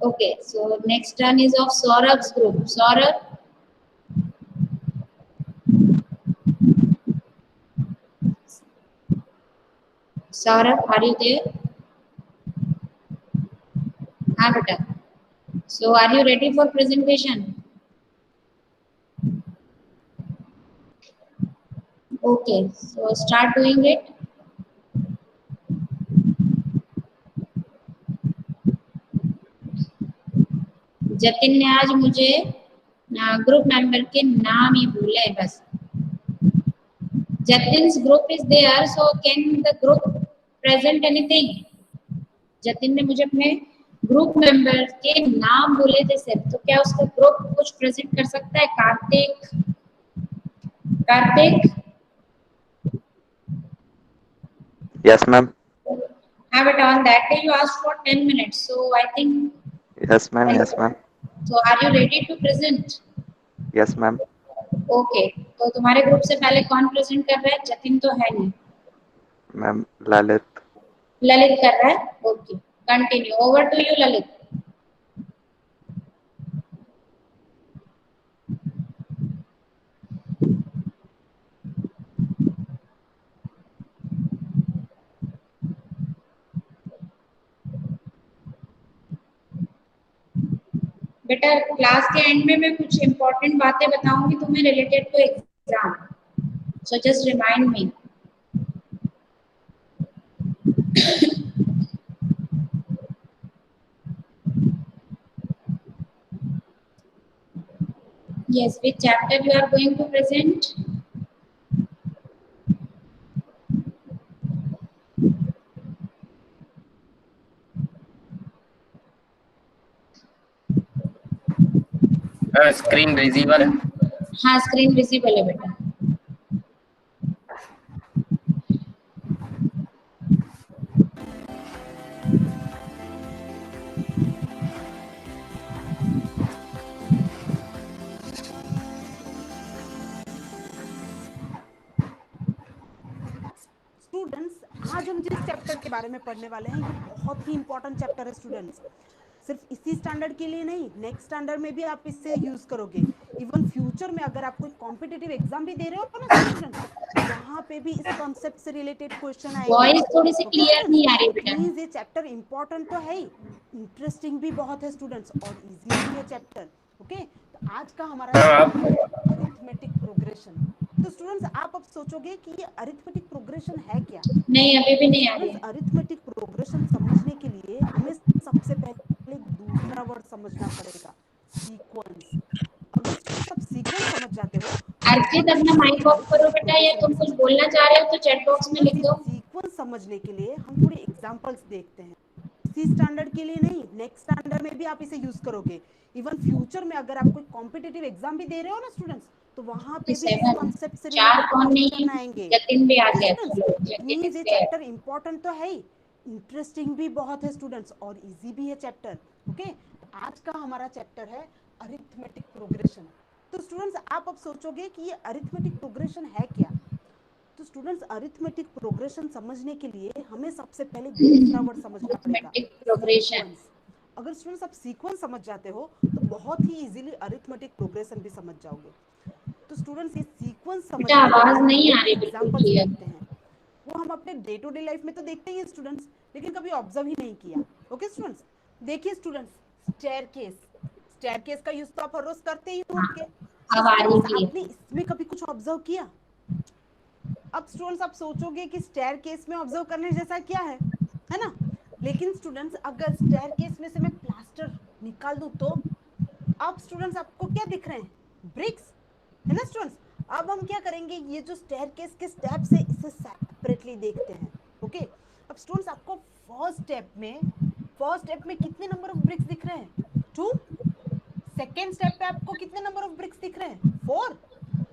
Okay, so next turn is of Saurabh's group. Saurabh, Saurabh, are you there? हाँ बेटा. So are you ready for presentation? Okay, so start doing it. Jatin ने आज मुझे group member के नाम ही भूले हैं बस. Jatin's group is there, so can the group present anything? Jatin ने मुझे अपने ग्रुप मेंबर के नाम बोले थे सिर्फ, तो क्या उसका ग्रुप कुछ प्रेजेंट कर सकता है? कार्तिक, कार्तिक. Yes, ma'am. हाँ बेटा, on that day you asked for 10 minutes, so I think. Yes, ma'am. Yes, ma'am. So are you ready to present? Yes, ma'am. Okay, तो तुम्हारे ग्रुप से पहले कौन प्रेजेंट कर रहा है? जतिन तो है नहीं. Ma'am, Lalit. ललित कर रहा है. Okay, continue. Over to you Lalit. बेटा क्लास के एंड में मैं कुछ इंपॉर्टेंट बातें बताऊंगी तुम्हें related to exam, so just remind me. Yes, which chapter you are going to present? Screen visible है. हाँ, स्क्रीन विजिबल है बेटा. स्टूडेंट्स, आज हम जिस चैप्टर के बारे में पढ़ने वाले हैं ये बहुत ही इंपॉर्टेंट चैप्टर है स्टूडेंट्स. सिर्फ इसी स्टैंडर्ड के लिए नहीं, नेक्स्ट स्टैंडर्ड में भी आप इससे यूज करोगे. इवन फ्यूचर में अगर आप कोई कॉम्पिटिटिव एग्जाम भी दे रहे हो ना स्टूडेंट्स, वहां पे भी इस कॉन्सेप्ट से रिलेटेड क्वेश्चन आएंगे. वॉइस थोड़ी सी क्लियर नहीं आ रही बेटा. ये चैप्टर इंपॉर्टेंट तो है ही, इंटरेस्टिंग भी बहुत है स्टूडेंट्स, और इजी भी है चैप्टर. ओके, तो आज का हमारा अरिथमेटिक प्रोग्रेशन. तो स्टूडेंट्स, आप अब सोचोगे कि ये अरिथमेटिक प्रोग्रेशन है क्या? नहीं, अभी भी नहीं आ रही. अरिथमेटिक प्रोग्रेशन समझने के लिए हमें सबसे पहले एक दूसरा वर्ड समझना पड़ेगा, सीक्वेंस. अगर आप सीक्वेंस समझ जाते हो, अर्पित अपना माइक ऑफ करो बेटा, या तुम कुछ बोलना चाह रहे हो तो चैट बॉक्स में लिख दो. सीक्वेंस समझने के लिए हम थोड़े एग्जांपल्स देखते हैं. इसी स्टैंडर्ड के लिए नहीं, नेक्स्ट स्टैंडर्ड में भी आप इसे यूज करोगे. इवन फ्यूचर में अगर आप कोई कॉम्पिटिटिव एग्जाम भी दे रहे हो ना स्टूडेंट्स, तो वहां पे भी इस कांसेप्ट से रिलेटेड क्वेश्चन आएंगे. जतिन भी आ गया. ये चैप्टर इंपॉर्टेंट तो है ही, इंटरेस्टिंग भी बहुत है स्टूडेंट्स, और इजी भी है चैप्टर. ओके, आज का हमारा चैप्टर है अरिथमेटिक प्रोग्रेशन. तो स्टूडेंट्स, आप अब सोचोगे कि ये अरिथमेटिक प्रोग्रेशन है क्या? तो स्टूडेंट्स, अरिथमेटिक प्रोग्रेशन समझने के लिए हमें सबसे पहले दूसरा वर्ड समझना पड़ेगा, प्रोग्रेशन. अगर स्टूडेंट्स आप सीक्वेंस समझ जाते हो तो बहुत ही इजीली अरिथमेटिक प्रोग्रेशन भी समझ जाओगे. तो स्टूडेंट्स, ये सीक्वेंस समझ आवाज नहीं आ रही बिल्कुल क्लियर. देखते हैं, वो हम अपने डे टू डे लाइफ में तो देखते ही हैं स्टूडेंट्स, लेकिन कभी ऑब्जर्व ही नहीं किया. ओके स्टूडेंट्स, देखिए स्टूडेंट्स, स्टेयरकेस का यूज तो आप हर रोज करते ही होंगे. आपने इसमें कभी कुछ ऑब्जर्व किया? अब स्टूडेंट्स, आप सोचोगे कि स्टेयरकेस में ऑब्जर्व करने जैसा क्या है ना? लेकिन स्टूडेंट्स, अगर स्टेयरकेस में से मैं प्लास्टर निकाल दूं तो अब स्टूडेंट्स आपको क्या दिख रहे हैं? ब्रिक्स, है ना स्टूडेंट्स? अब हम क्या करेंगे, ये जो स्टेयरकेस के स्टेप्स है इसे सेपरेटली देखते हैं. ओके, अब स्टूडेंट्स, आपको फर्स्ट स्टेप में कितने नंबर ऑफ ब्रिक्स दिख रहे हैं? 2. सेकेंड स्टेप पे आपको कितने नंबर ऑफ ब्रिक्स दिख रहे हैं? 4.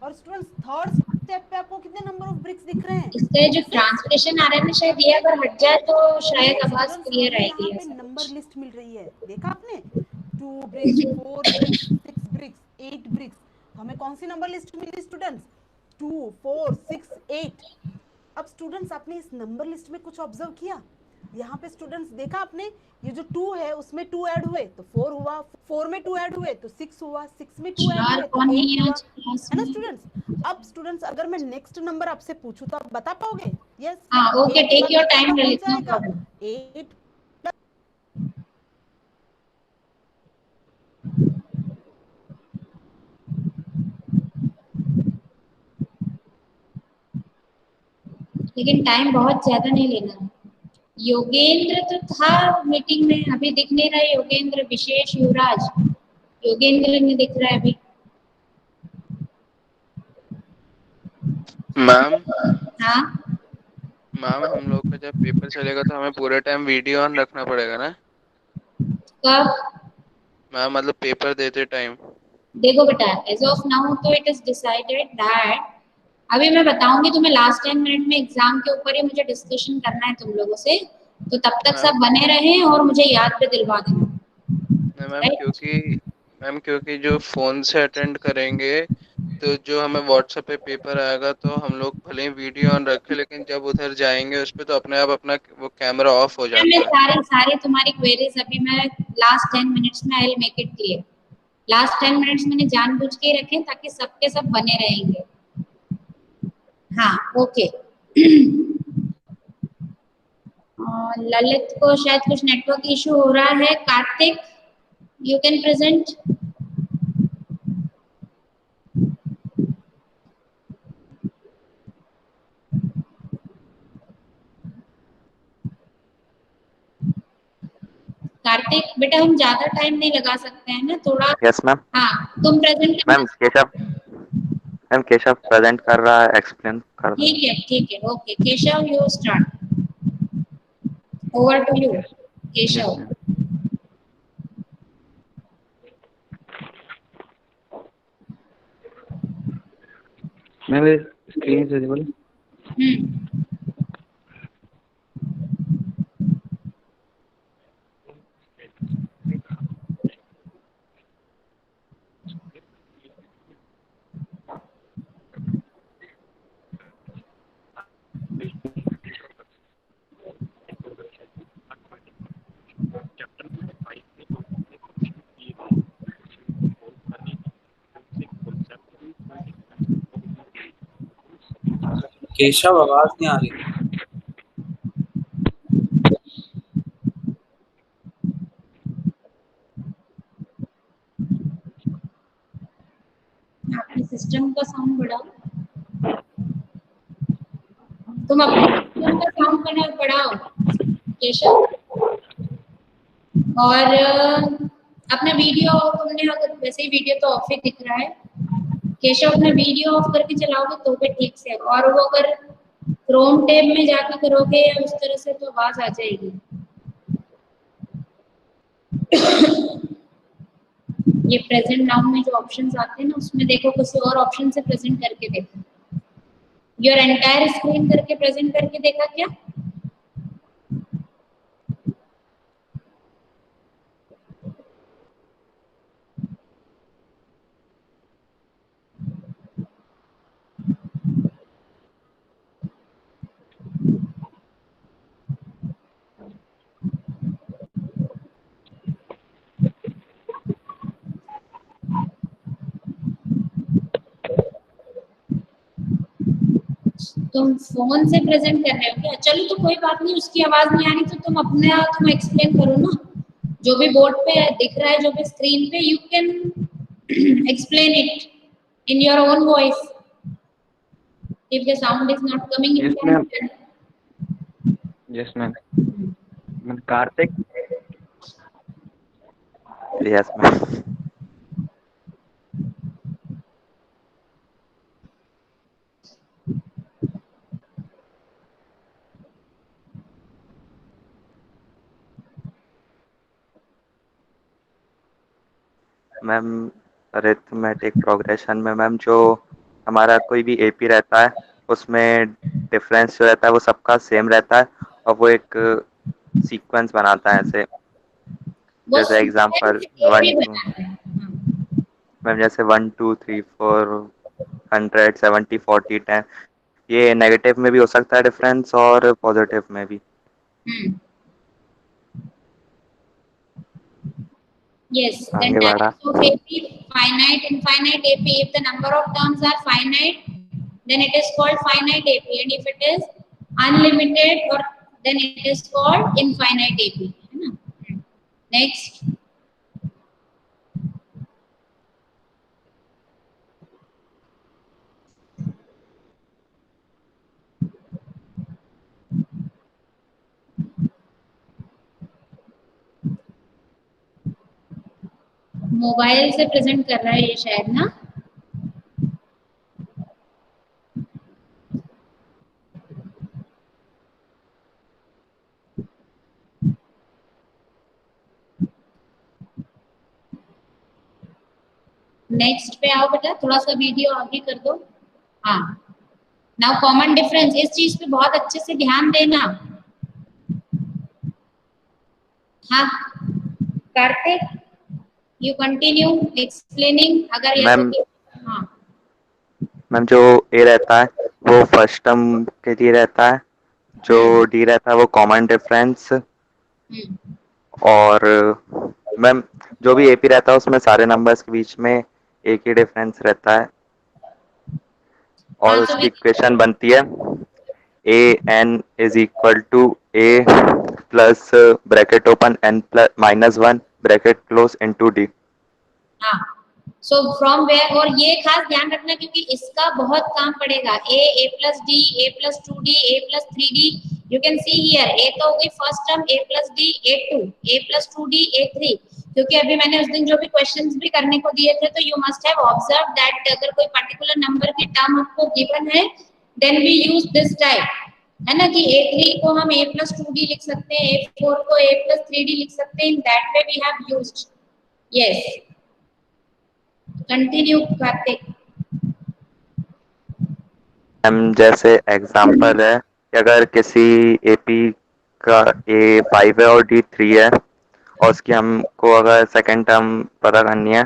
और स्टूडेंट्स, थर्ड स्टेप पे आपको कितने नंबर ऑफ ब्रिक्स दिख रहे हैं? इसका जो ट्रांसलेशन आ रहा है ना, शायद ये अगर हट जाए तो शायद आवाज क्लियर आएगी. यहाँ पे नंबर लिस्ट मिल रही है, देखा आपने? 2 ब्रिक्स, 4 ब्रिक्स, 6 ब्रिक्स, 8 ब्रिक्स. तो हमें कौन सी नंबर लिस्ट मिली स्टूडेंट्स? 2, 4, 6, 8. अब स्टूडेंट्स, आपने इस नंबर लिस्ट में कुछ ऑब्जर्व किया? यहाँ पे स्टूडेंट्स देखा आपने, ये जो 2 है उसमें 2 ऐड हुए तो 4 हुआ, 4 में 2 ऐड हुए तो 6 हुआ, 6 में 2 ऐड यार हुए तो कौन 8 नहीं है हुआ, आज क्लास है ना में? स्टूडेंट्स। अब स्टूडेंट्स अगर मैं नेक्स्ट नंबर आपसे पूछूं तो आप बता पाओगे? यस, हाँ okay, 8 take your plus time number कौन ललित, सा नो आएगा? प्रॉब्लम। 8। लेकिन टाइम बहुत ज्यादा नहीं लेना। योगेंद्र तो था मीटिंग में, अभी दिख नहीं रहा है योगेंद्र। विशेष, युवराज, योगेंद्र नहीं दिख रहा है अभी। मैम हाँ मैम हम लोग का जब पेपर चलेगा तो हमें पूरे टाइम वीडियो ऑन रखना पड़ेगा ना कब? मैम, मतलब पेपर देते टाइम। देखो बेटा, एज ऑफ नाउ तो इट इज डिसाइडेड दैट, अभी मैं बताऊंगी तुम्हें लास्ट 10 मिनट में एग्जाम के ऊपर ही मुझे डिस्कशन करना है तुम लोगों से, तो तब तक मैम सब बने रहें और मुझे याद पे दिलवा देना। Ma'am right? क्योंकि जो फोन से अटेंड करेंगे तो जो हमें व्हाट्सएप पे पेपर आएगा तो हम लोग भले ही वीडियो ऑन रखें, लेकिन जब उधर जाएंगे उस पे तो अपने आप अपना वो कैमरा ऑफ हो मैं जाता है। सारे सारे तुम्हारी क्वेरीज अभी मैं लास्ट 10 मिनट्स में I will make it clear. Last 10 minutes मैंने जानबूझ के ही रखे ताकि सबके सब बने रहेंगे। हाँ ओके। ललित को शायद कुछ नेटवर्क इशू हो रहा है। Kartik, you can present. Kartik बेटा, हम ज्यादा टाइम नहीं लगा सकते हैं ना, थोड़ा। Yes ma'am. हाँ तुम प्रेजेंट मैम करना। केशव, मैम केशव प्रेजेंट कर रहा है, एक्सप्लेन कर रहा है। ठीक है okay. Keshav you start, over to you yes Keshav. Ma'am. मेरे स्क्रीन से बोले। हम्म। केशव आवाज नहीं आ रही। अपने सिस्टम का साउंड बढ़ाओ। तुम अपने सिस्टम का साउंड बढ़ाओ केशव। और अपना वीडियो, तुमने अगर वैसे ही वीडियो तो ऑफ ही दिख रहा है, केशव अपना वीडियो ऑफ करके चलाओगे तो भी ठीक से। और वो अगर क्रोम टैब में जाके करोगे या उस तरह से तो आवाज आ जाएगी। ये प्रेजेंट नाउ में जो ऑप्शंस आते हैं ना, उसमें देखो किसी और ऑप्शन से प्रेजेंट करके देखो। योर एंटायर स्क्रीन करके प्रेजेंट करके देखा क्या? तुम फोन से प्रेजेंट कर रहे हो क्या? चलो तो कोई बात नहीं, उसकी आवाज नहीं आ रही तो तुम अपने आप तुम एक्सप्लेन करो ना। जो भी बोर्ड पे दिख रहा है, जो भी स्क्रीन पे, you can explain it in your own voice if the sound is not coming in yes your ma'am. hand. Yes ma'am. मैं Kartik. Yes ma'am. Ma'am arithmetic progression में मैम जो हमारा कोई भी एपी रहता है उसमें डिफरेंस जो रहता है वो सबका सेम रहता है और वो एक सीक्वेंस बनाता है ऐसे। वो जैसे एग्जांपल ये भी 1 2 बनाते हैं। हाँ। मैम जैसे 1 2 3 4 100 70 40 10, ये नेगेटिव में भी हो सकता है डिफरेंस और पॉजिटिव में भी। Yes, then आगे बढ़ा। types of AP, finite, infinite AP. If the number of terms are finite, then it is called finite AP, and if it is unlimited, or then it is called infinite AP. है ना? Next. Mobile से present कर रहा है ये शायद ना। Next पे आओ बेटा, थोड़ा सा वीडियो आगे कर दो। हाँ, नाउ कॉमन डिफरेंस, इस चीज पे बहुत अच्छे से ध्यान देना। हाँ कार्तिक, यू कंटिन्यू एक्सप्लेनिंग। अगर या मैम, तो हाँ मैम जो ए रहता है वो फर्स्ट टर्म के लिए रहता है, जो डी रहता है वो कॉमन डिफरेंस, और मैम जो भी एपी रहता है उसमें सारे नंबर्स के बीच में एक ही डिफरेंस रहता है, और हाँ, उसकी इक्वेशन बनती है a n is equal to a plus bracket open n plus -1 bracket close into d. हाँ, सो फ्रॉम वेयर, और ये खास ध्यान रखना क्योंकि इसका बहुत काम पड़ेगा। A plus d, a plus 2d, a plus 3d, you can see here a तो हो गई first term, a plus d a2, a plus 2d a3। क्योंकि अभी मैंने उस दिन जो भी क्वेश्चंस भी करने को दिए थे, तो you must have observe that अगर कोई पर्टिकुलर नंबर की टर्म आपको गिवन है, then we use this type, है ना, कि a3 को हम a प्लस 2d लिख सकते हैं, a4 को a प्लस 3d लिख सकते हैं। In that way we have used. Yes, continue Kartik. हम जैसे एग्जांपल है कि अगर किसी एपी का ए 5 है और डी 3 है, और उसकी हमको अगर सेकंड टर्म पता करनी है,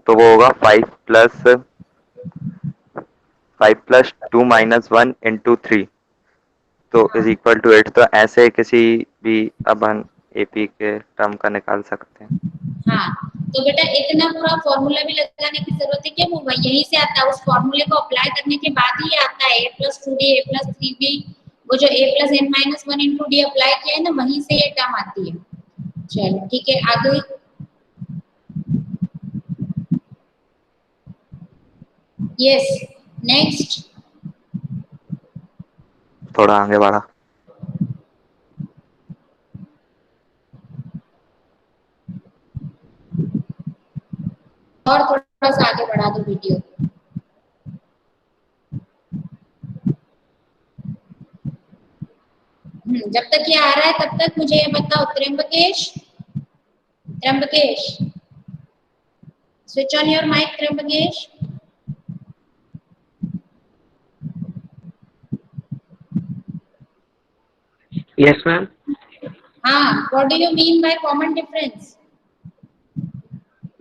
तो वो होगा 5 + 2 - 1 × 3 तो इज इक्वल टू 8। तो ऐसे किसी भी अपन एपी के टर्म का निकाल सकते हैं। हाँ, तो बेटा इतना पूरा फॉर्मूला भी लगाने की जरूरत है क्या? वो यहीं से आता है, उस फॉर्मूले को अप्लाई करने के बाद ही आता है। a plus 2d, a plus 3d, वो जो a plus n minus 1 into D apply किया है ना, वहीं से ये टर्म आती है। चलो ठीक है, आगे। Yes, next. थोड़ा आगे बढ़ा। और थोड़ा सा आगे बढ़ा दो वीडियो। जब तक ये आ रहा है तब तक मुझे ये बताओ, Tryambakesh, Tryambakesh switch on your mike. Tryambakesh, yes ma'am. हाँ, what do you mean by common difference?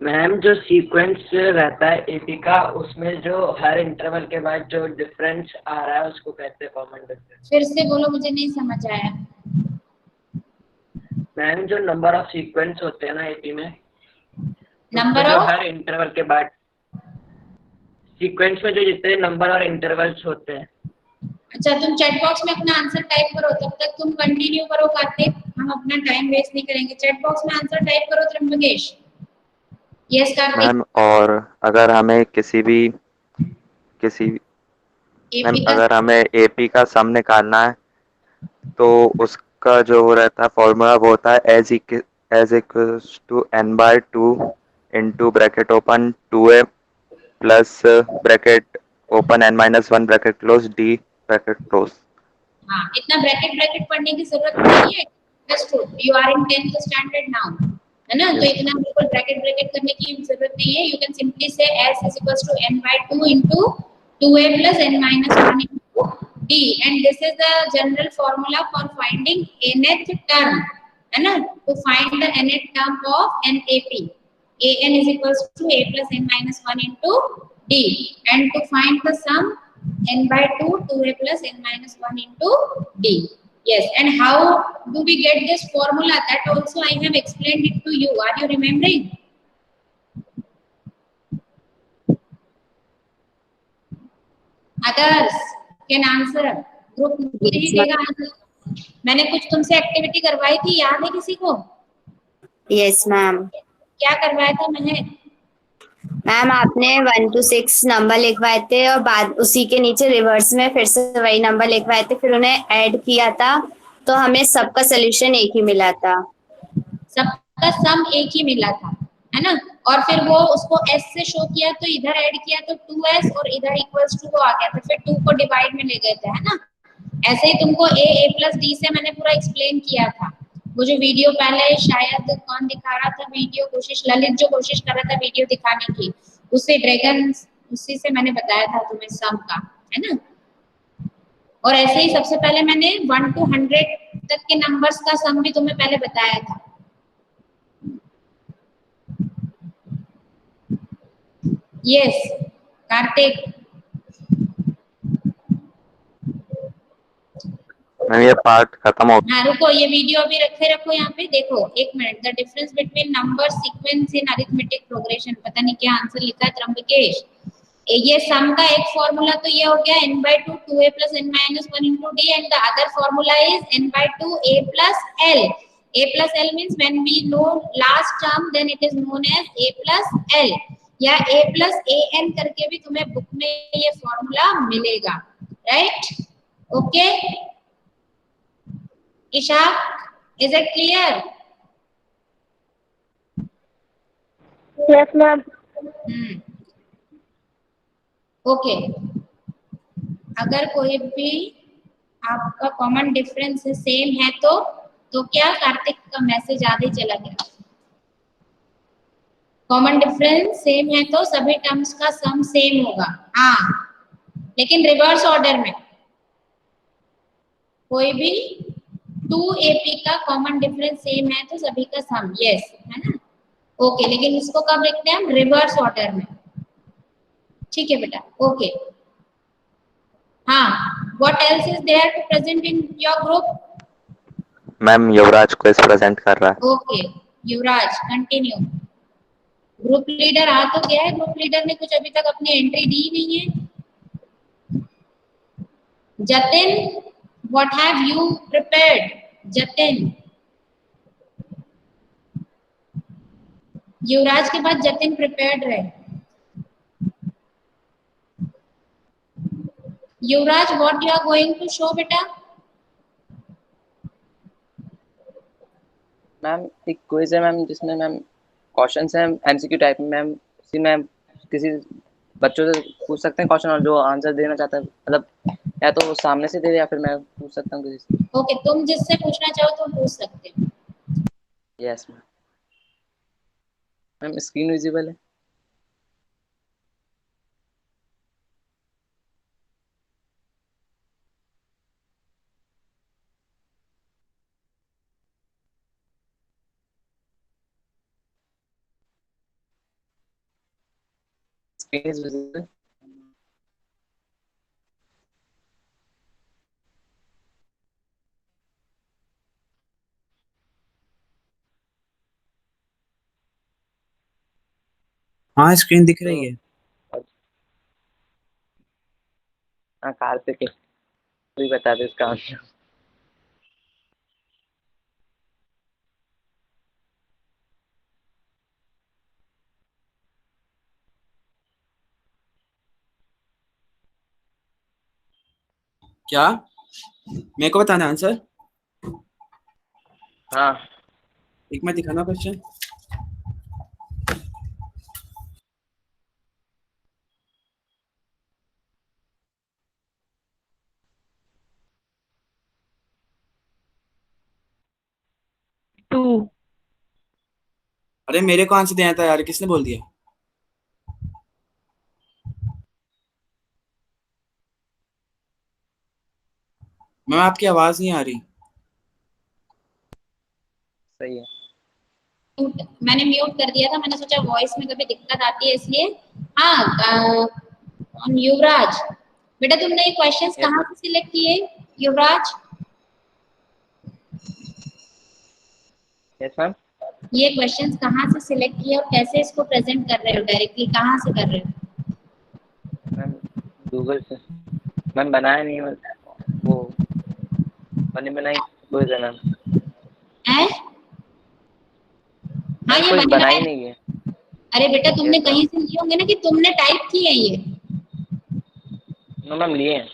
Ma'am जो सीक्वेंस रहता है एपी का, उसमें जो हर इंटरवल के बाद जो डिफरेंस आ रहा है उसको कहते हैं कॉमन डिफरेंस। फिर से बोलो, मुझे नहीं समझ आया। मैम जो नंबर ऑफ सीक्वेंस होते हैं ना एपी में, नंबर जो ऑफ, हर इंटरवल के बाद सीक्वेंस में जो जितने नंबर और इंटरवल्स होते हैं। अच्छा, तुम चैट बॉक्स में अपना आंसर टाइप करो, तब तक तुम कंटिन्यू करो कार्तिक, हम अपना टाइम वेस्ट नहीं करेंगे। चैट बॉक्स में आंसर टाइप करो त्र्यंबकेश। यस कार्तिक। मैम, और अगर हमें मैम अगर हमें एपी का सम निकालना है, तो उसका जो रहता है फॉर्मूला वो होता है S equals to n/2 into bracket open 2a plus bracket open n-1 bracket close D bracket close. हाँ, इतना ब्रैकेट ब्रैकेट पढ़ने की जरूरत नहीं है। Understood, you are in 10th standard now, है ना, तो इतना बिल्कुल ब्रैकेट ब्रैकेट करने की जरूरत नहीं है। You can simply say s is equals to n/2 into 2a plus n-1 into d, and this is the general formula for finding nth term, है ना, to find the nth term of an AP। an is equals to a plus n-1 into d, and to find the sum n/2 2a plus n-1 into d. Yes, and how do we get this formula? That also I have explained it to you. Are you remembering? Others can answer, group नहीं देगा answer. मैंने कुछ तुमसे activity करवाई थी, याद है किसी को? Yes ma'am. क्या करवाया था मैंने? मैम आपने 1 to 6 नंबर लिखवाए थे और बाद उसी के नीचे रिवर्स में फिर से वही नंबर लिखवाए थे, फिर उन्हें ऐड किया था तो हमें सबका सोल्यूशन एक ही मिला था। सबका सम एक ही मिला था, है ना? और फिर वो उसको s से शो किया तो इधर ऐड किया तो 2s और इधर इक्वल्स टू वो आ गया था, फिर 2 को डिवाइड में ले गए थे, है ना? ऐसे ही तुमको a प्लस d से मैंने पूरा एक्सप्लेन किया था। वो जो वीडियो पहले शायद कौन दिखा रहा था वीडियो, कोशिश ललित जो कोशिश कर रहा था वीडियो दिखाने की, उससे ड्रैगन उसी से मैंने बताया था तुम्हें सम का, है ना? और ऐसे ही सबसे पहले मैंने 1 to 100 तक के नंबर्स का सम भी तुम्हें पहले बताया था। यस कार्तिक। मैम ये पार्ट खत्म हो हाँ रुको, ये वीडियो अभी रखो यहाँ पे, देखो एक minute. The difference between number sequence in arithmetic progression, पता नहीं क्या आंसर लिखा है त्रंबकेश। ये सम का एक फॉर्मूला तो ये हो गया n/2 2a + n - 1 * d and the other formula is n/2 a + l। a + l means when we know last term then it is known as a + l, या a + an करके भी तुम्हें बुक में ये फॉर्मूला मिलेगा, right? Okay Ishaq, is it clear? Yes, ma'am. Okay अगर कोई भी आपका कॉमन डिफरेंस सेम है तो क्या? कार्तिक का मैसेज आगे चला गया। कॉमन डिफरेंस सेम है तो सभी टर्म्स का सम सेम होगा, हाँ, लेकिन रिवर्स ऑर्डर में। कोई भी 2AP का कॉमन डिफरेंस सेम है तो सभी का सम, यस, है ना? ओके, लेकिन इसको कब लिखते हैं हम? रिवर्स ऑर्डर में, ठीक है बेटा? ओके हाँ, what else is there to present in your group? Ma'am Yuvraj को इस प्रेजेंट कर रहा है। Okay Yuvraj continue. Group leader आ तो गया है, ग्रुप लीडर ने कुछ अभी तक अपनी एंट्री दी नहीं है। Jatin, what have you prepared? Jatin, युवराज के बाद जतिन प्रिपेयर्ड रहे। युवराज, what you are going to show बेटा? मैम एक क्विज है मैम, जिसमें मैम क्वेश्चंस हैं एमसीक्यू टाइप में मैम। इसी में किसी बच्चों से पूछ सकते हैं क्वेश्चन, और जो आंसर देना चाहता है मतलब या तो सामने से दे या फिर मैं पूछ सकता हूँ किसी से। ओके, तुम जिससे पूछना चाहो तुम पूछ सकते हो। Yes ma'am. Ma'am screen visible है? Screen is visible? हाँ स्क्रीन दिख रही है। हाँ कार्तिक है, कोई बता दे इसका आंसर। क्या मेरे को बताना आंसर? हाँ एक मिनट दिखाना क्वेश्चन। अरे मेरे को आंसर देना था यार, किसने बोल दिया? मैम आपकी आवाज नहीं आ रही। सही है। मैंने म्यूट कर दिया था, मैंने सोचा वॉइस में कभी दिक्कत आती है इसलिए। हाँ युवराज बेटा, तुमने ये क्वेश्चंस कहाँ से सिलेक्ट किए युवराज? Yes ma'am. ये क्वेश्चंस कहाँ से सिलेक्ट किए और कैसे इसको प्रेजेंट कर रहे हो? डायरेक्टली कहाँ से कर रहे हो? मैम गूगल से। मैम बनाया नहीं है, वो बनी बनाई क्विज है मैम। हैं? हाँ, मैम ये कोई बनी बनाई बनाई। नहीं है। अरे बेटा, तुमने Yes, कहीं से लिए होंगे ना, कि तुमने टाइप किए हैं ये? नो मैम लिए हैं।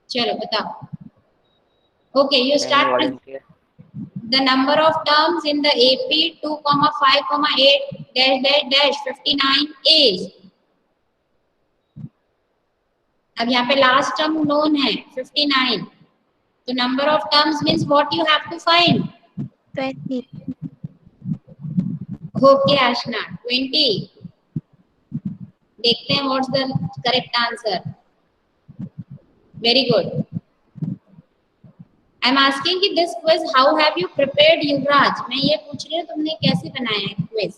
चलो बताओ। Okay, you ma'am start. Volunteer. The number of terms in the AP 2,5,8 dash dash dash 59 is। अब यहाँ पे लास्ट टर्म नोन है 59, तो number of terms means what you have to find. 20. Okay Aashna, 20। देखते हैं what's the correct answer. Very good. I am asking कि this quiz how have you prepared Yuvraj. मैं ये पूछ रही हूँ तुमने कैसे बनाया है quiz,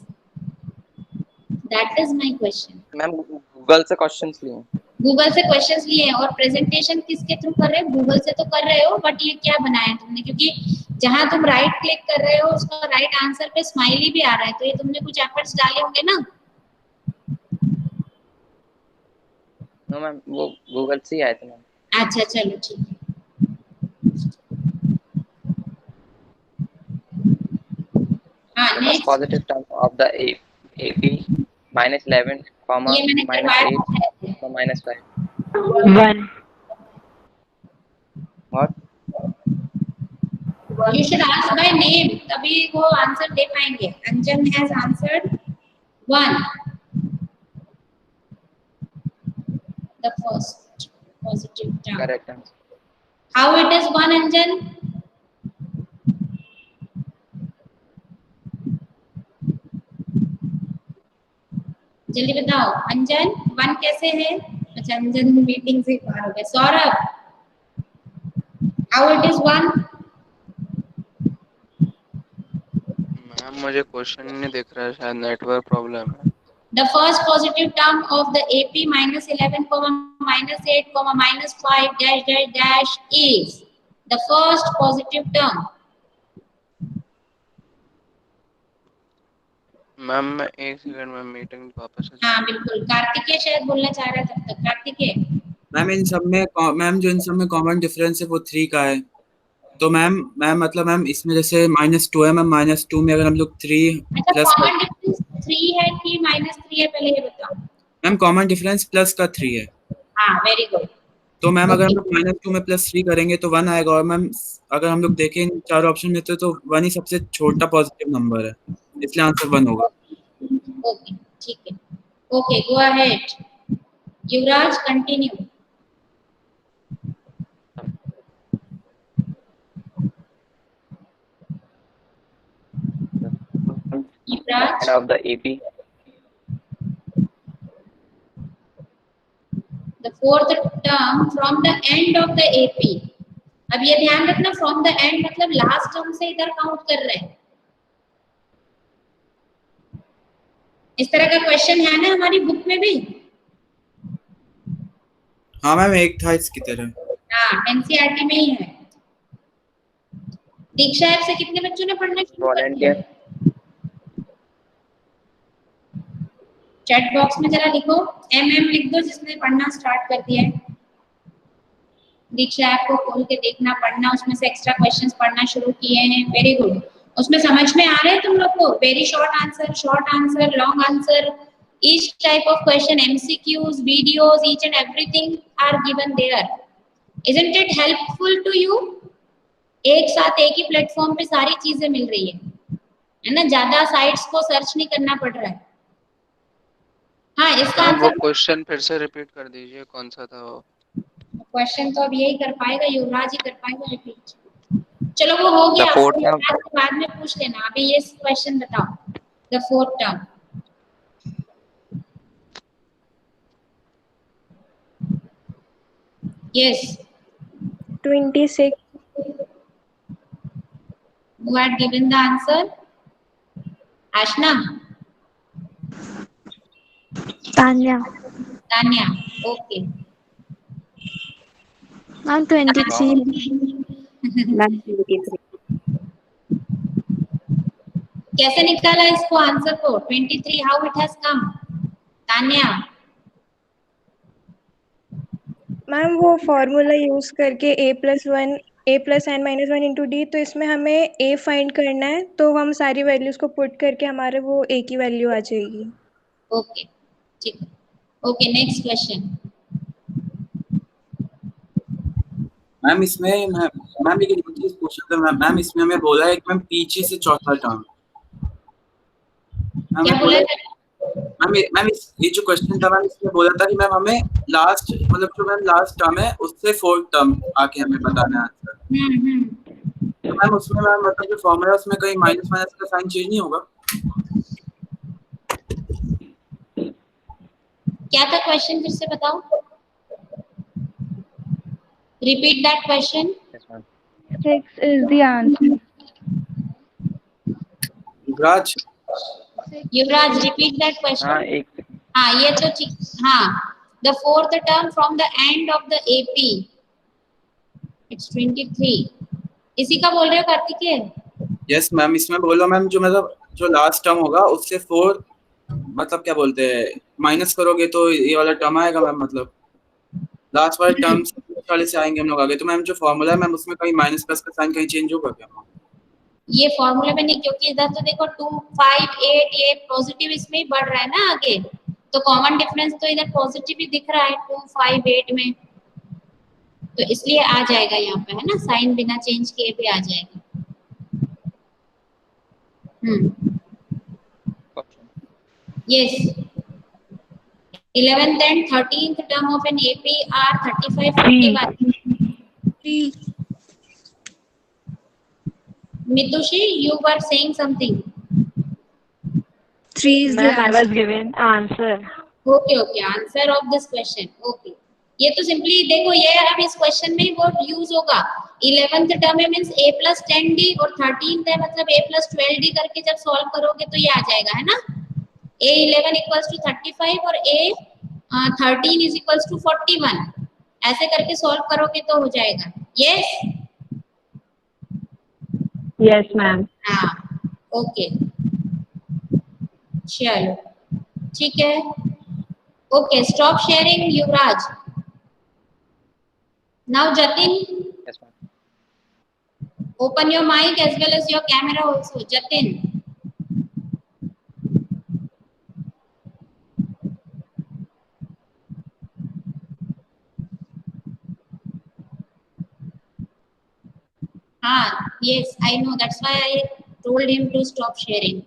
that is my question. Ma'am Google से क्वेश्चंस लिए हैं। गूगल से क्वेश्चंस लिए हैं, और प्रेजेंटेशन किसके थ्रू कर रहे हो? गूगल से तो कर रहे हो, बट ये क्या बनाया है तुमने? क्योंकि जहां तुम राइट क्लिक कर रहे हो उसका राइट आंसर पे स्माइली भी आ रहा है, तो ये तुमने कुछ एफर्ट्स डाले होंगे ना। नो मैम वो गूगल से ही आए थे मैम। अच्छा चलो ठीक है। हाँ, next. Positive term of the AP -11, ये मैंने करवाया -8, है। -5। 1. और You should ask by name, तभी वो आंसर दे पाएंगे। अंजन has answered 1, the first positive term. Correct answer. How it is 1, Anjan? जल्दी बताओ अंजन, 1 कैसे है? अच्छा, अंजन मीटिंग से बाहर हो गए। Saurabh, how it is 1? Ma'am मुझे क्वेश्चन नहीं दिख रहा है, शायद नेटवर्क प्रॉब्लम है। The first positive term of the AP -11, -8, -5 dash dash dash is the first positive term. Ma'am मैं एक सेकंड में मीटिंग वापस से। हाँ बिल्कुल, कार्तिकेय शायद बोलना चाह रहा है तब तक। कार्तिकेय, मैम इन सब में मैम जो इन सब में कॉमन डिफरेंस है वो 3 का है। तो मैम मतलब मैम इसमें जैसे -2 है मैम, -2 में अगर हम लोग 3 अच्छा प्लस कॉमन डिफरेंस 3 है कि -3 है, पहले ये बताओ। मैम कॉमन डिफरेंस प्लस का 3 है। हाँ वेरी गुड। तो मैम अगर हम लोग -2 में +3 करेंगे तो 1 आएगा। और मैम अगर हम लोग देखें इन 4 ऑप्शन में तो 1 ही सबसे छोटा पॉजिटिव नंबर है, इसलिए आंसर 1 होगा। ओके ठीक है। Okay go ahead. Yuvraj continue. Yuvraj, of the AP the fourth term from the end of the AP। अब ये ध्यान रखना, from the end मतलब लास्ट टर्म से इधर काउंट कर रहे हैं। इस तरह का क्वेश्चन है ना हमारी बुक में भी। हाँ मैम एक था इसकी तरह। हाँ एनसीईआरटी में ही है। दीक्षा ऐप से कितने बच्चों ने पढ़ना शुरू कर दिया? चैट बॉक्स में जरा लिखो, MM लिख दो जिसने पढ़ना स्टार्ट कर दिया है। दीक्षा ऐप को खोल के देखना, पढ़ना, उसमें से एक्स्ट्रा क्वेश्चंस पढ़ना शुरू किए हैं। Very good. उसमें समझ में आ रहे हैं तुम लोग को? Very short answer, long answer, each type of question, MCQs, videos, each and everything are given there. Isn't it helpful to you? एक साथ एक ही प्लेटफॉर्म पे सारी चीजें मिल रही है ना, ज्यादा साइट्स को सर्च नहीं करना पड़ रहा है। हाँ इसका वो आंसर। क्वेश्चन फिर से रिपीट कर दीजिए, कौन सा था वो? क्वेश्चन तो अब यही कर पाएगा, युवराज ही कर पाएगा रिपीट। चलो वो हो गया, बाद में पूछ लेना। अभी ये क्वेश्चन बताओ, the fourth term. Yes. 26. Who had given the answer? Ashna? Tanya. Tanya. Okay. Ma'am 23. Ma'am 23. कैसे निकाला इसको आंसर को? 23 how it has come? Tanya ma'am वो फॉर्मूला यूज करके a+1 a+n-1 इंटू डी, तो इसमें हमें a फाइंड करना है, तो हम सारी वैल्यूज को पुट करके हमारे वो a की वैल्यू आ जाएगी। ओके ठीक है। Okay next question. मैम इसमें मैम एक चीज पूछना था मैम इसमें हमें बोला है कि मैम पीछे से चौथा टर्म क्या बोला मैम ये जो क्वेश्चन था मैम इसमें बोला था कि मैम हमें लास्ट मतलब जो मैम लास्ट टर्म है उससे फोर्थ टर्म आके हमें बताना है आंसर। तो मैम उसमें मैम मतलब जो फॉर्मूला है उसमें कहीं माइनस माइनस का साइन चेंज नहीं होगा? क्या था क्वेश्चन, फिर से बताओ, repeat that question. 6 is the answer. Yuvraj repeat that question. हाँ ये तो ठीक। हाँ the fourth term from the end of the AP it's 23, इसी का बोल रहे हो कार्तिकेय? यस मैम इसमें बोलो मैम जो मतलब जो लास्ट टर्म होगा उससे 4 मतलब क्या बोलते हैं माइनस करोगे तो ये वाला टर्म आएगा मैम, मतलब लास्ट वाले टर्म वाले से आएंगे हम लोग आगे। तो मैम जो फॉर्मूला है मैम उसमें कहीं माइनस प्लस का साइन कहीं चेंज होगा क्या? ये फॉर्मूला में नहीं, क्योंकि इधर तो देखो 2 5 8 ये पॉजिटिव इसमें ही बढ़ रहा है ना आगे, तो कॉमन डिफरेंस तो इधर पॉजिटिव ही दिख रहा है 2 5 8 में, तो इसलिए आ जाएगा यहाँ पे, है ना, साइन बिना चेंज किए भी आ जाएगा। Yes. 11th and 13th term of an AP are 35, 41. Mitushi, you were saying something. 3 is the I was given answer. Okay, okay. Answer of this question. Okay. ये तो सिंपली देखो, ये अब इस क्वेश्चन में वो यूज होगा। 11th टर्म में मींस a plus 10d और 13th है मतलब a plus 12d करके जब सॉल्व करोगे तो ये आ जाएगा, है ना। a11 equals to 35 और a13 is equals to 41, ऐसे करके सॉल्व करोगे तो हो जाएगा। Yes yes ma'am. हाँ ओके चलो ठीक है। Okay stop sharing Yuvraj. Now Jatin, Yes, ma'am. open your mic as well as your camera also. Jatin. Yes, I know. That's why I told him to stop sharing.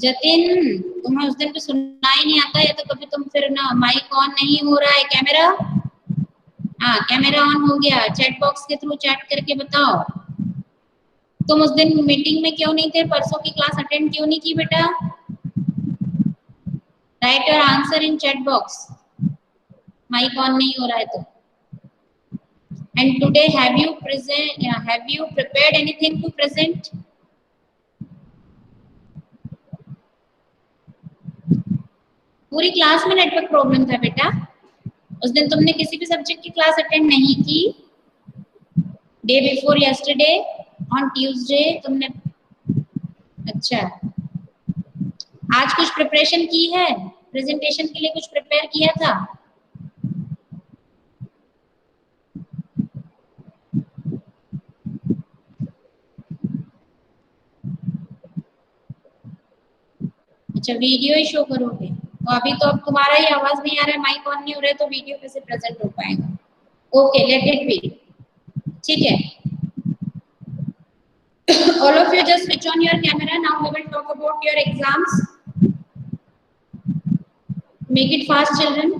Jatin, तुम्हें उस दिन पे सुनना ही नहीं आता है तो कभी तुम फिर ना माइक ऑन नहीं हो रहा है, कैमरा हाँ कैमरा ऑन हो गया, चैट बॉक्स के थ्रू चैट करके बताओ। तुम उस दिन मीटिंग में क्यों नहीं थे, परसों की क्लास अटेंड क्यों नहीं की बेटा? Write your answer in chat box, mic on नहीं हो रहा है तो। And today have you prepared anything to present? पूरी क्लास में नेटवर्क प्रॉब्लम था बेटा, उस दिन तुमने किसी भी सब्जेक्ट की क्लास अटेंड नहीं की। Day before yesterday on Tuesday तुमने, अच्छा आज कुछ प्रिपरेशन की है, प्रेजेंटेशन के लिए कुछ प्रिपेयर किया था? अच्छा वीडियो ही शो करोगे, तो अभी तो अब तुम्हारा ही आवाज नहीं आ रहा है, माइक ऑन नहीं हो रहा है, तो वीडियो कैसे प्रेजेंट हो पाएगा? ओके लेट इट बी, ठीक है। All of you just switch on your camera. Now we will talk about your exams. Make it fast, children.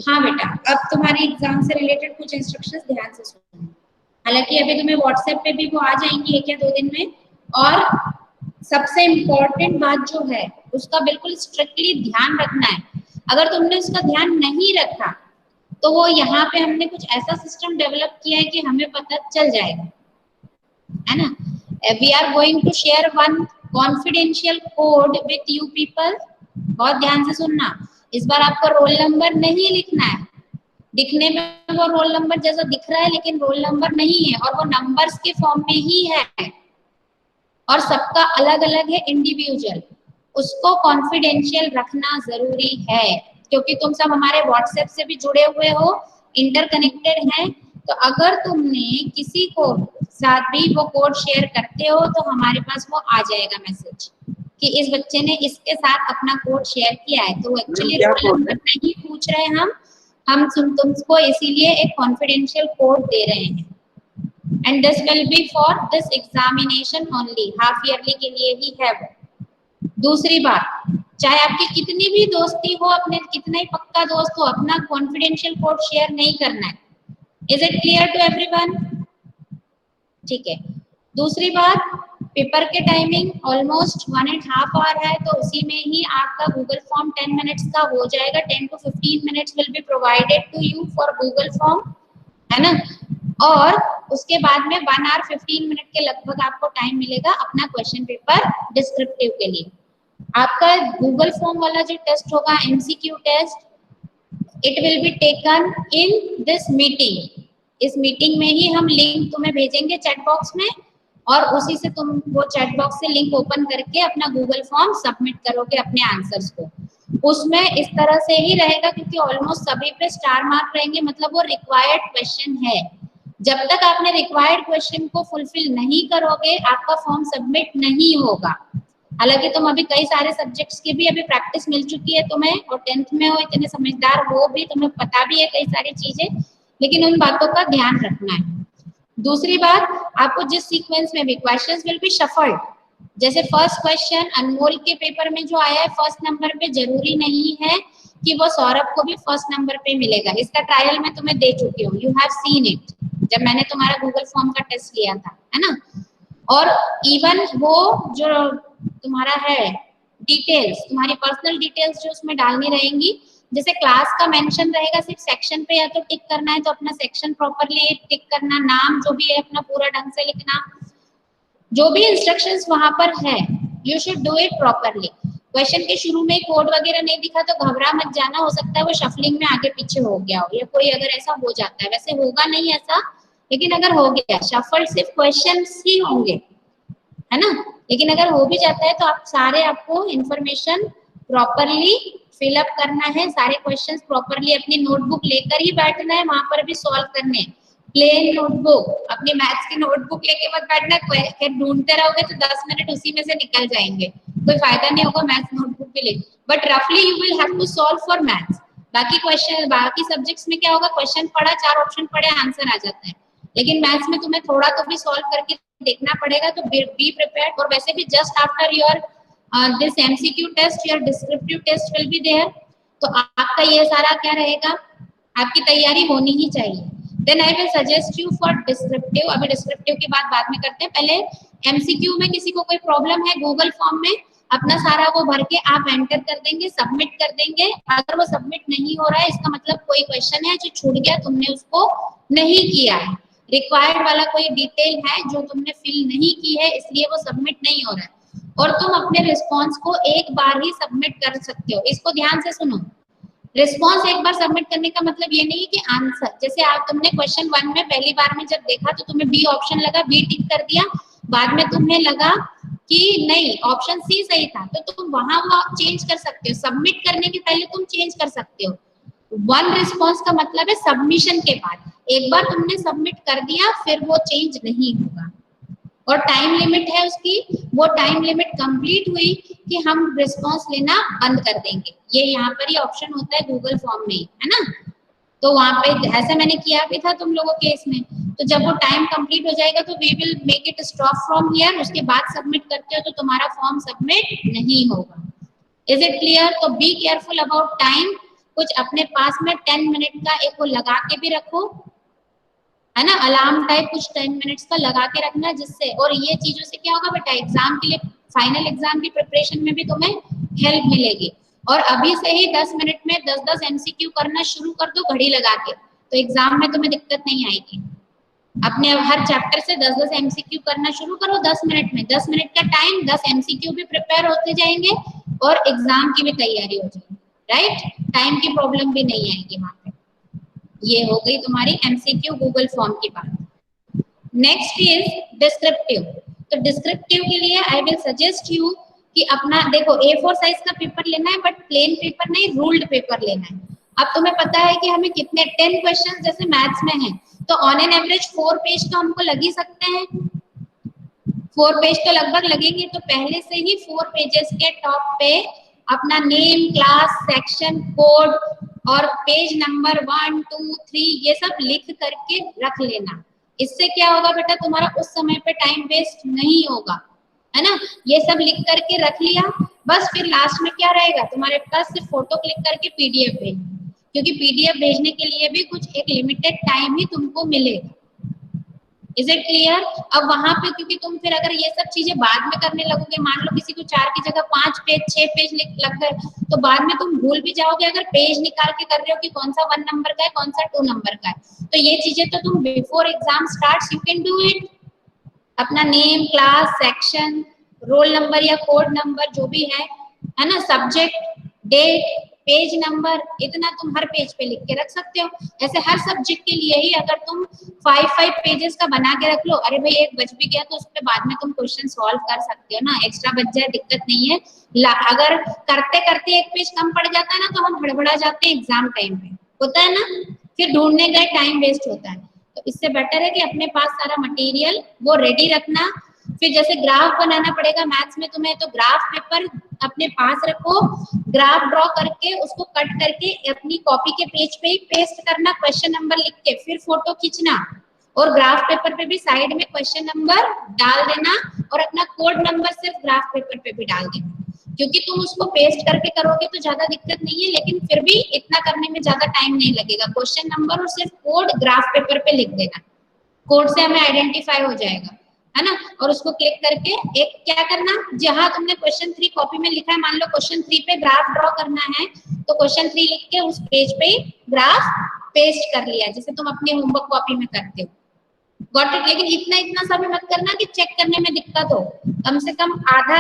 हाँ बेटा, अब तुम्हारे एग्जाम से रिलेटेड कुछ इंस्ट्रक्शंस ध्यान से सुनो। हालांकि अभी तुम्हें व्हाट्सएप पे भी वो आ जाएंगी 1 या 2 दिन में, और सबसे इम्पोर्टेंट बात जो है उसका बिल्कुल स्ट्रिक्टली ध्यान रखना है। अगर तुमने उसका ध्यान नहीं रखा तो वो यहाँ पे हमने कुछ ऐसा सिस्टम डेवलप किया है कि हमें पता चल जाएगा, है ना। We are going to share one confidential code with you people. बहुत ध्यान से सुनना, इस बार आपको रोल नंबर नहीं लिखना है। दिखने में वो रोल नंबर जैसा दिख रहा है लेकिन रोल नंबर नहीं है, और वो नंबर्स के फॉर्म में ही है। और सबका अलग अलग है इंडिविजुअल, उसको कॉन्फिडेंशियल रखना जरूरी है, क्योंकि तुम सब हमारे व्हाट्सएप से भी जुड़े हुए हो, इंटरकनेक्टेड हैं। तो अगर तुमने किसी को साथ भी वो कोड शेयर करते हो तो हमारे पास वो आ जाएगा मैसेज कि इस बच्चे ने इसके साथ अपना कोड शेयर किया है। तो एक्चुअली रोल नंबर नहीं पूछ रहे हम तुमको इसीलिए एक कॉन्फिडेंशियल कोड दे रहे हैं। And this will be for this examination only, half yearly के लिए ही है वो। दूसरी बात, चाहे आपकी कितनी भी दोस्ती हो, अपने कितना ही पक्का दोस्त हो, अपना कॉन्फिडेंशियल कोड शेयर नहीं करना है। Is it clear to everyone? ठीक है। दूसरी बात, पेपर के टाइमिंग ऑलमोस्ट 1.5 आवर है, तो उसी में ही आपका गूगल फॉर्म 10 मिनट्स का हो जाएगा। 10 to 15 minutes will be provided to you for Google form, है ना। और उसके बाद में 1 आवर 15 मिनट के लगभग आपको टाइम मिलेगा अपना क्वेश्चन पेपर डिस्क्रिप्टिव के लिए। आपका गूगल फॉर्म वाला जो टेस्ट होगा, MCQ test, it will be taken in this meeting. इस मीटिंग में ही हम लिंक तुम्हें भेजेंगे चैट बॉक्स में, और उसी से तुम वो चैट बॉक्स से लिंक ओपन करके अपना गूगल फॉर्म सबमिट करोगे अपने आंसर्स को। उसमें इस तरह से ही रहेगा, क्योंकि ऑलमोस्ट सभी पे स्टार मार्क रहेंगे, मतलब वो रिक्वायर्ड क्वेश्चन है। जब तक आपने रिक्वायर्ड क्वेश्चन को फुलफिल नहीं करोगे, आपका फॉर्म सबमिट नहीं होगा। हालांकि तुम अभी कई सारे सब्जेक्ट्स की भी अभी प्रैक्टिस मिल चुकी है तुम्हें, और 10th में हो, इतने समझदार हो भी, तुम्हें पता भी है कई सारी चीजें, लेकिन उन बातों का ध्यान रखना है। दूसरी बात, आपको जिस सीक्वेंस में भी क्वेश्चंस विल बी शफल्ड, जैसे फर्स्ट क्वेश्चन अनमोल के पेपर में जो आया है फर्स्ट नंबर पे, जरूरी नहीं है कि वो सौरभ को भी फर्स्ट नंबर पे मिलेगा। इसका ट्रायल मैं तुम्हें दे चुकी हूँ, यू हैव सीन इट, जब मैंने तुम्हारा गूगल फॉर्म का टेस्ट लिया था, है ना। और इवन वो जो तुम्हारा है डिटेल्स, तुम्हारी पर्सनल डिटेल्स जो उसमें डालनी रहेंगी, जैसे क्लास का मेंशन रहेगा, सिर्फ सेक्शन पे या तो टिक करना है तो अपना सेक्शन प्रॉपर्ली टिक करना, नाम जो भी है अपना पूरा ढंग से लिखना, जो भी इंस्ट्रक्शंस वहां पर है you should do it properly. Question के शुरू में कोड वगैरह नहीं दिखा तो घबरा मत जाना, हो सकता है वो शफलिंग में आगे पीछे हो गया हो, या कोई अगर ऐसा हो जाता है, वैसे होगा नहीं ऐसा, लेकिन अगर हो गया, शफल सिर्फ क्वेश्चंस ही होंगे, है ना। लेकिन अगर हो भी जाता है तो आप सारे, आपको इंफॉर्मेशन प्रॉपर्ली फिलअप करना है, सारे क्वेश्चंस प्रॉपर्ली अपनी नोटबुक लेकर ही बैठना है, वहां पर भी सॉल्व करने। प्लेन नोटबुक, अपनी मैथ्स की नोटबुक लेके मत बैठना, ढूंढते रहोगे तो 10 मिनट उसी में से निकल जाएंगे, कोई फायदा नहीं होगा मैथ्स नोटबुक भी ले। बट रफली you will have to solve for maths. बाकी क्वेश्चन, बाकी सब्जेक्ट्स में क्या होगा, क्वेश्चन पढ़ा, 4 ऑप्शन पढ़े, आंसर आ जाता है, लेकिन मैथ्स में तुम्हें थोड़ा तो भी सॉल्व करके देखना पड़ेगा। तो बी प्रिपेयर्ड। और वैसे भी just after your this MCQ test your descriptive test will be there, तो आपका ये सारा क्या रहेगा, आपकी तैयारी होनी ही चाहिए। Then I will suggest you for descriptive. अभी डिस्क्रिप्टिव की बात बाद में करते हैं, पहले एमसीक्यू में किसी को कोई प्रॉब्लम है, गूगल फॉर्म में अपना सारा वो भर के आप एंटर कर देंगे, सबमिट कर देंगे। अगर वो सबमिट नहीं हो रहा है, इसका मतलब कोई क्वेश्चन है जो छूट गया, तुमने उसको नहीं किया है, रिक्वायर्ड वाला कोई डिटेल है जो तुमने फिल नहीं की है, इसलिए वो सबमिट नहीं हो रहा है। और तुम अपने रिस्पॉन्स को एक बार ही सबमिट कर सकते हो, इसको ध्यान से सुनो। रिस्पॉन्स एक बार सबमिट करने का मतलब ये नहीं कि आंसर, जैसे आप तुमने क्वेश्चन 1 में पहली बार में जब देखा तो तुम्हें बी ऑप्शन लगा, बी टिक कर दिया, बाद में तुम्हें लगा कि नहीं ऑप्शन सी सही था, तो तुम वहां वो चेंज कर सकते हो, सबमिट करने के पहले तुम चेंज कर सकते हो। 1 रिस्पॉन्स का मतलब है सबमिशन के बाद, एक बार तुमने सबमिट कर दिया फिर वो चेंज नहीं होगा। और टाइम लिमिट है उसकी, वो टाइम लिमिट कंप्लीट हुई कि हम रिस्पॉन्स लेना बंद कर देंगे, ये यहाँ पर ही ऑप्शन होता है गूगल फॉर्म में, है ना। तो वहां पे ऐसा मैंने किया भी था तुम लोगों के इसमें, तो जब वो टाइम कंप्लीट हो जाएगा तो we will make it stop from here, उसके बाद सबमिट करते हो तो तुम्हारा फॉर्म सबमिट नहीं होगा। Is it clear? तो बी केयरफुल अबाउट टाइम, कुछ अपने पास में 10 मिनट का एक वो लगा के भी रखो, है ना, अलार्म टाइप कुछ 10 मिनट्स का लगा के रखना, जिससे, और ये चीजों से क्या होगा बेटा, एग्जाम के लिए, फाइनल एग्जाम की प्रिपरेशन में भी तुम्हें हेल्प मिलेगी। और अभी से ही 10 मिनट में 10-10 एमसीक्यू करना शुरू कर दो घड़ी लगा के, तो एग्जाम में तुम्हें दिक्कत नहीं आएगी। अपने हर चैप्टर से 10-10 एमसीक्यू करना शुरू करो 10 मिनट में, 10 मिनट का टाइम, 10 एमसीक्यू भी प्रिपेयर होते जाएंगे और एग्जाम की भी तैयारी हो जाएगी, राइट। टाइम की प्रॉब्लम भी नहीं आएगी वहां पे। ये हो गई तुम्हारी एमसीक्यू गूगल फॉर्म की बात। Next is descriptive. तो डिस्क्रिप्टिव के लिए आई विल सजेस्ट यू कि अपना देखो A4 साइज का पेपर लेना है, बट प्लेन पेपर नहीं, रूल्ड पेपर लेना है। अब तुम्हें पता है कि हमें कितने 10 क्वेश्चन जैसे मैथ्स में है, तो ऑन एन एवरेज 4 पेज तो हमको लग ही सकते हैं, 4 पेज तो लगभग लगेंगे। तो पहले से ही 4 पेजेस के टॉप पे अपना नेम, क्लास, सेक्शन, कोड और पेज नंबर 1, 2, 3 ये सब लिख करके रख लेना। इससे क्या होगा बेटा, तुम्हारा उस समय पे टाइम वेस्ट नहीं होगा, है ना। ये सब लिख करके रख लिया, बस फिर लास्ट में क्या रहेगा तुम्हारे पास, सिर्फ फोटो क्लिक करके PDF भेज, क्योंकि PDF भेजने के लिए भी कुछ एक लिमिटेड टाइम ही तुमको मिलेगा। Is it clear? अब वहां पे क्योंकि तुम फिर अगर ये सब चीजें बाद में करने लगोगे, मान लो किसी को 4 की जगह 5 पेज 6 पेज लग गए, तो बाद में तुम भूल भी जाओगे अगर पेज निकाल के कर रहे हो कि कौन सा 1 नंबर का है, कौन सा 2 नंबर का है। तो ये चीजें तो तुम before exam starts you can do it. अपना name, class, section, roll number या कोड नंबर जो भी है ना, सब्जेक्ट, डेट, पेज नंबर, इतना तुम हर पेज पे लिख के रख सकते हो। ऐसे हर सब्जेक्ट के लिए ही अगर तुम 5 पेजेस का बना के रख लो, अरे भाई एक बच भी गया तो उस पे बाद में तुम क्वेश्चन सॉल्व कर सकते हो ना, एक्स्ट्रा बच जाए दिक्कत नहीं है। अगर करते करते एक पेज कम पड़ जाता है ना, तो हम हड़बड़ा जाते हैं एग्जाम टाइम पे, होता है ना, फिर ढूंढने गए टाइम वेस्ट होता है। तो इससे बेटर है कि अपने पास सारा मटेरियल वो रेडी रखना। फिर जैसे ग्राफ बनाना पड़ेगा मैथ्स में तुम्हें, तो ग्राफ पेपर अपने पास रखो, ग्राफ ड्रॉ करके उसको कट करके अपनी कॉपी के पेज पे ही पेस्ट करना, क्वेश्चन नंबर लिख के फिर फोटो खींचना, और ग्राफ पेपर पे भी साइड में क्वेश्चन नंबर डाल देना, और अपना कोड नंबर सिर्फ ग्राफ पेपर पे भी डाल देना। क्योंकि तुम उसको पेस्ट करके करोगे तो ज्यादा दिक्कत नहीं है, लेकिन फिर भी इतना करने में ज्यादा टाइम नहीं लगेगा। क्वेश्चन नंबर और सिर्फ कोड ग्राफ पेपर पे लिख देना, कोड से हमें आइडेंटिफाई हो जाएगा, है ना। और उसको क्लिक करके एक क्या करना, जहां तुमने क्वेश्चन 3 कॉपी में लिखा है, मान लो क्वेश्चन 3 पे ग्राफ ड्रॉ करना है, तो क्वेश्चन 3 लिख के उस पेज पे ग्राफ पेस्ट कर लिया, जैसे तुम अपने होमवर्क कॉपी में करते हो। Got it? लेकिन इतना सा भी मत करना कि चेक करने में दिक्कत हो, कम से कम आधा,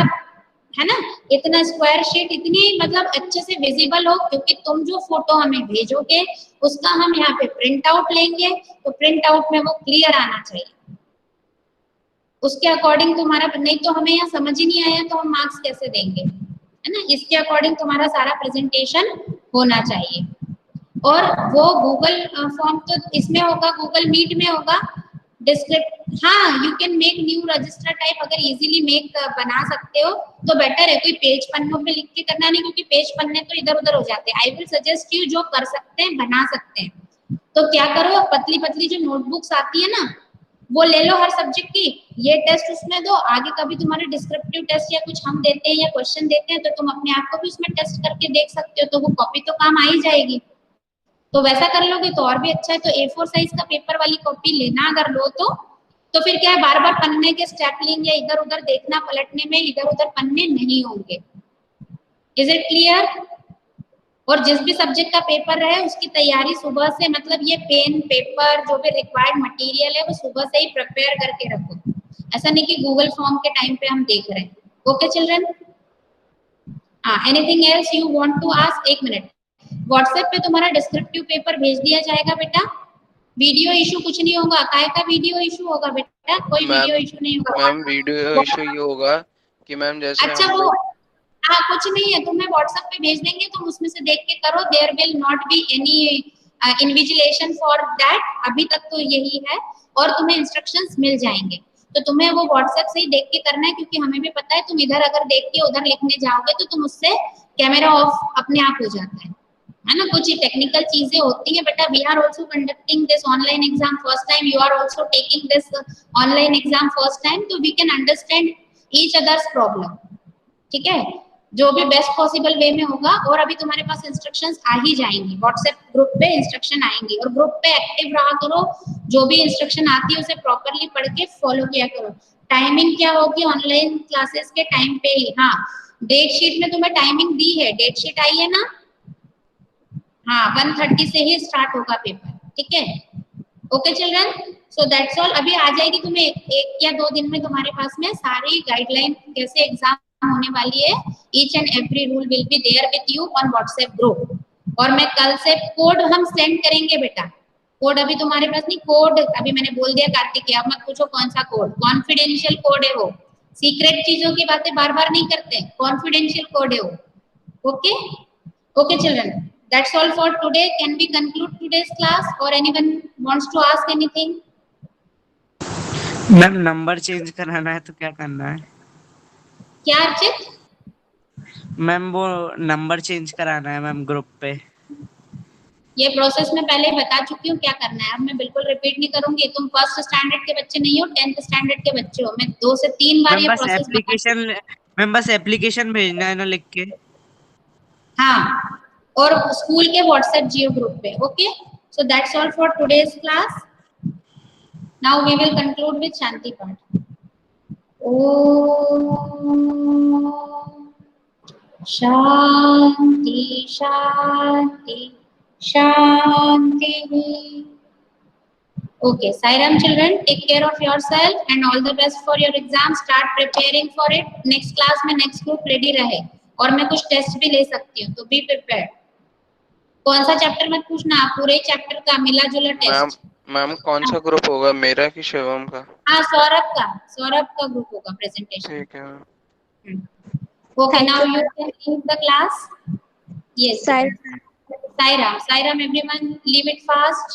है ना, इतना स्क्वायर शीट इतनी मतलब अच्छे से विजिबल हो, क्योंकि तुम जो फोटो हमें भेजोगे उसका हम यहाँ पे प्रिंट आउट लेंगे, तो प्रिंट आउट में वो क्लियर आना चाहिए, उसके अकॉर्डिंग तुम्हारा, नहीं तो हमें यहाँ समझ ही नहीं आया तो हम मार्क्स कैसे देंगे, है ना। इसके अकॉर्डिंग तुम्हारा सारा प्रेजेंटेशन होना चाहिए। और वो गूगल फॉर्म तो इसमें होगा, गूगल मीट में होगा। हाँ, you can make new register type, अगर इजीली मेक बना सकते हो तो बेटर है। कोई पेज पन्नों पे लिख के करना नहीं, क्योंकि पेज पन्ने तो इधर उधर हो जाते हैं। आई विल सजेस्ट यू जो कर सकते हैं बना सकते हैं, तो क्या करो, पतली पतली जो नोटबुक्स आती है ना, वो ले लो हर सब्जेक्ट की, ये टेस्ट उसमें दो, आगे कभी तुम्हारे डिस्क्रिप्टिव टेस्ट या कुछ हम देते हैं या क्वेश्चन देते हैं, तो तुम अपने आप को भी उसमें टेस्ट करके देख सकते हो, तो वो कॉपी तो काम आ ही जाएगी। तो वैसा कर लोगे तो और भी अच्छा है। तो A4 साइज का पेपर वाली कॉपी लेना अगर लो तो फिर क्या है, बार बार पन्ने के स्टेपलिंग या इधर उधर देखना, पलटने में इधर उधर पन्ने नहीं होंगे। Is it clear? और जिस भी सब्जेक्ट का पेपर रहे उसकी तैयारी सुबह से, मतलब ये पेन पेपर जो भी रिक्वायर्ड मटेरियल है वो सुबह से ही प्रिपेयर करके रखो। ऐसा नहीं कि गूगल फॉर्म के टाइम पे हम देख रहे हैं। Okay children? Anything else you want to ask? 1 minute. WhatsApp पे तुम्हारा डिस्क्रिप्टिव पेपर भेज दिया जाएगा बेटा। वीडियो इशू कुछ नहीं होगा। काय का वीडियो इशू होगा बेटा? कोई वीडियो इशू नहीं होगा। मैम वीडियो इशू ये होगा कि मैम जैसे अच्छा वो हाँ कुछ नहीं है, तुम्हें व्हाट्सएप पे भेज देंगे, तुम उसमें से देख के करो। There will not be any invigilation for that, अभी तक तो यही है, और तुम्हें इंस्ट्रक्शंस मिल जाएंगे। तो तुम्हें वो व्हाट्सएप से ही देख के करना है, क्योंकि हमें भी पता है तुम इधर अगर देख के उधर लिखने जाओगे तो तुम उससे कैमरा ऑफ अपने आप हो जाता है ना। कुछ टेक्निकल चीजें होती हैं बेटा। We are also conducting this online exam first time, you are also taking this online exam first time, तो we can understand each others problem. ठीक है, जो भी बेस्ट पॉसिबल वे में होगा। और अभी तुम्हारे पास इंस्ट्रक्शंस आ ही जाएंगी, व्हाट्सएप ग्रुप पे इंस्ट्रक्शन आएंगी, और ग्रुप पे एक्टिव रहा करो। जो भी इंस्ट्रक्शन आती है उसे प्रॉपरली पढ़ के फॉलो किया करो। टाइमिंग क्या होगी ऑनलाइन क्लासेस के टाइम पे ही? हाँ, डेट शीट में तुम्हें टाइमिंग दी है, डेट शीट आई है ना? हाँ, 1:30 से ही स्टार्ट होगा पेपर। ठीक है, okay children, so that's all. अभी आ जाएगी तुम्हें 1 या 2 दिन में तुम्हारे पास में सारी गाइडलाइन, कैसे एग्जाम होने वाली है। Each and every rule will be there with you on WhatsApp group. और मैं कल से कोड हम सेंड करेंगे बेटा, कोड अभी तुम्हारे पास नहीं, कोड अभी मैंने बोल दिया कार्तिक, अब मत पूछो कौन सा कोड, कॉन्फिडेंशियल कोड है वो, सीक्रेट चीजों की बातें बार बार नहीं करते, कॉन्फिडेंशियल कोड है वो। Okay okay children, that's all for today. Can we conclude today's class और anyone wants to ask anything? Ma'am number change कराना है तो क्या करना है? क्या अर्चित? मैम वो नंबर चेंज कराना है मैम ग्रुप पे। ये प्रोसेस मैं पहले ही बता चुकी हूँ क्या करना है, अब मैं बिल्कुल रिपीट नहीं करूंगी। तुम फर्स्ट स्टैंडर्ड के बच्चे नहीं हो, 10th स्टैंडर्ड के बच्चे हो। मैं 2 से 3 बार ये प्रोसेस मैम बस एप्लीकेशन भेजना है ना लिख के? हाँ, और स्कूल के व्हाट्सएप जियो ग्रुप पे। Okay, so that's all for today's class. Now we will conclude with shanti path. ओम शांति शांति शांति। Okay, Sairam children, take care of yourself and all the best for your exam. Start preparing for it. Next class में next group ready रहे, और मैं कुछ test भी ले सकती हूँ, तो be prepared. कौन सा चैप्टर मत पूछना, पूरे चैप्टर का मिला जुला टेस्ट। मैम कौन सा ग्रुप होगा, मेरा कि शिवम का? हाँ, सौरभ का ग्रुप होगा प्रेजेंटेशन। ठीक है ma'am. Okay, now you can leave the class. Yes. Sairam, everyone leave it fast.